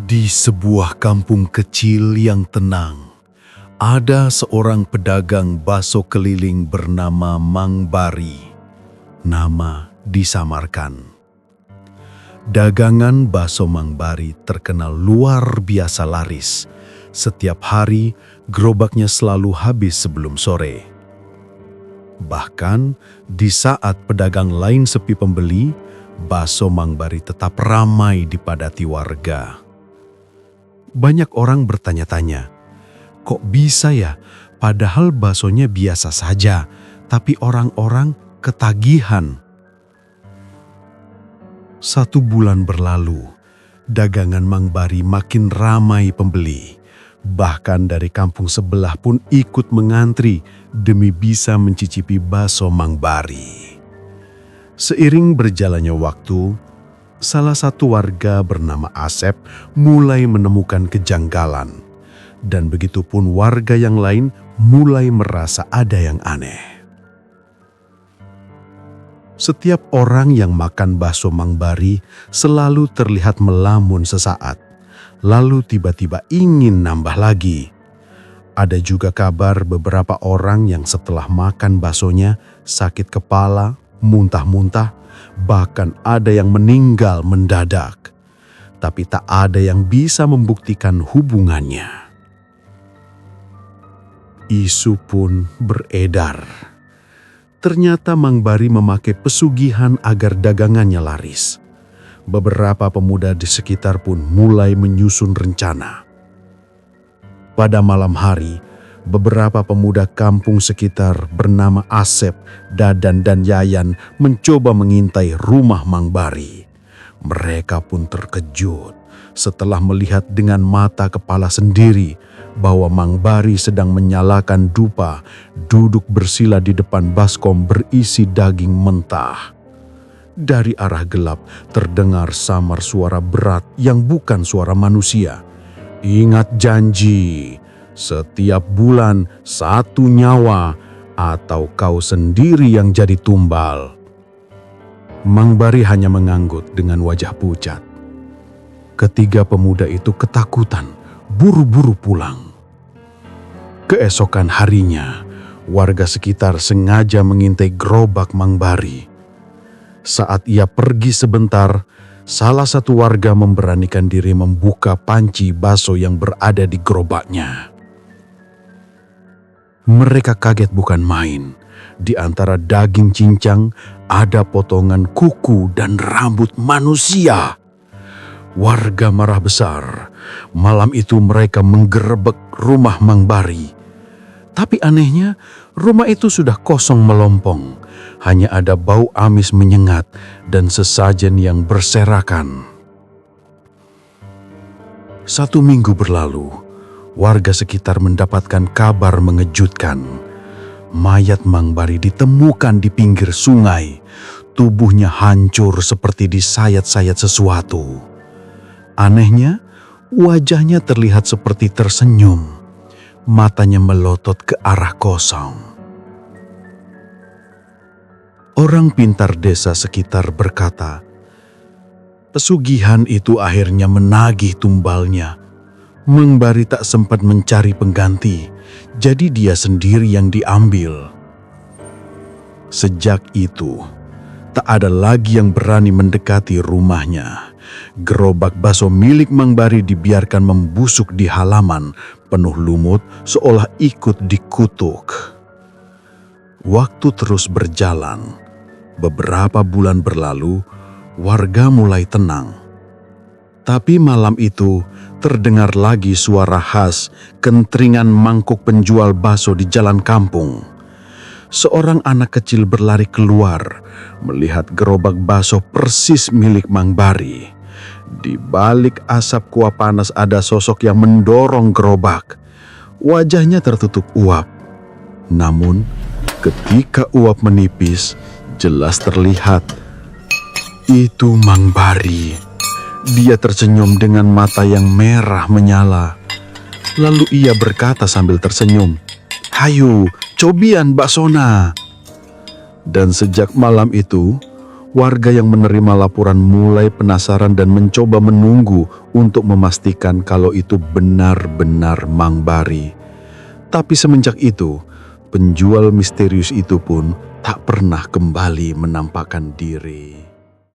Di sebuah kampung kecil yang tenang, ada seorang pedagang bakso keliling bernama Mang Bari. Nama disamarkan. Dagangan bakso Mang Bari terkenal luar biasa laris. Setiap hari, gerobaknya selalu habis sebelum sore. Bahkan, di saat pedagang lain sepi pembeli, bakso Mang Bari tetap ramai dipadati warga. Banyak orang bertanya-tanya, kok bisa ya? Padahal baksonya biasa saja, tapi orang-orang ketagihan. 1 bulan berlalu, dagangan Mang Bari makin ramai pembeli. Bahkan dari kampung sebelah pun ikut mengantri demi bisa mencicipi bakso Mang Bari. Seiring berjalannya waktu, salah satu warga bernama Asep mulai menemukan kejanggalan. Dan begitupun warga yang lain mulai merasa ada yang aneh. Setiap orang yang makan bakso Mang Bari selalu terlihat melamun sesaat, lalu tiba-tiba ingin nambah lagi. Ada juga kabar beberapa orang yang setelah makan baksonya sakit kepala, muntah-muntah, bahkan ada yang meninggal mendadak. Tapi tak ada yang bisa membuktikan hubungannya. Isu pun beredar. Ternyata Mang Bari memakai pesugihan agar dagangannya laris. Beberapa pemuda di sekitar pun mulai menyusun rencana. Pada malam hari, beberapa pemuda kampung sekitar bernama Asep, Dadan, dan Yayan mencoba mengintai rumah Mang Bari. Mereka pun terkejut setelah melihat dengan mata kepala sendiri bahwa Mang Bari sedang menyalakan dupa, duduk bersila di depan baskom berisi daging mentah. Dari arah gelap terdengar samar suara berat yang bukan suara manusia. Ingat janji, setiap bulan 1 nyawa atau kau sendiri yang jadi tumbal. Mang Bari hanya mengangguk dengan wajah pucat. Ketiga pemuda itu ketakutan, buru-buru pulang. Keesokan harinya, warga sekitar sengaja mengintai gerobak Mang Bari. Saat ia pergi sebentar, salah satu warga memberanikan diri membuka panci bakso yang berada di gerobaknya. Mereka kaget bukan main. Di antara daging cincang ada potongan kuku dan rambut manusia. Warga marah besar. Malam itu mereka menggerebek rumah Mang Bari. Tapi anehnya, rumah itu sudah kosong melompong. Hanya ada bau amis menyengat dan sesajen yang berserakan. 1 minggu berlalu, warga sekitar mendapatkan kabar mengejutkan. Mayat Mang Bari ditemukan di pinggir sungai. Tubuhnya hancur seperti disayat-sayat sesuatu. Anehnya, wajahnya terlihat seperti tersenyum. Matanya melotot ke arah kosong. Orang pintar desa sekitar berkata, pesugihan itu akhirnya menagih tumbalnya. Mang Bari tak sempat mencari pengganti, jadi dia sendiri yang diambil. Sejak itu, tak ada lagi yang berani mendekati rumahnya. Gerobak bakso milik Mang Bari dibiarkan membusuk di halaman, penuh lumut seolah ikut dikutuk. Waktu terus berjalan. Beberapa bulan berlalu, warga mulai tenang. Tapi malam itu terdengar lagi suara khas kentringan mangkuk penjual bakso di jalan kampung. Seorang anak kecil berlari keluar, melihat gerobak bakso persis milik Mang Bari. Di balik asap kuah panas ada sosok yang mendorong gerobak. Wajahnya tertutup uap. Namun, ketika uap menipis, jelas terlihat. Itu Mang Bari. Dia tersenyum dengan mata yang merah menyala. Lalu ia berkata sambil tersenyum, "Hayu, cobian baksona." Dan sejak malam itu, Warga yang menerima laporan mulai penasaran dan mencoba menunggu untuk memastikan kalau itu benar-benar Mang Bari. Tapi semenjak itu, penjual misterius itu pun tak pernah kembali menampakkan diri.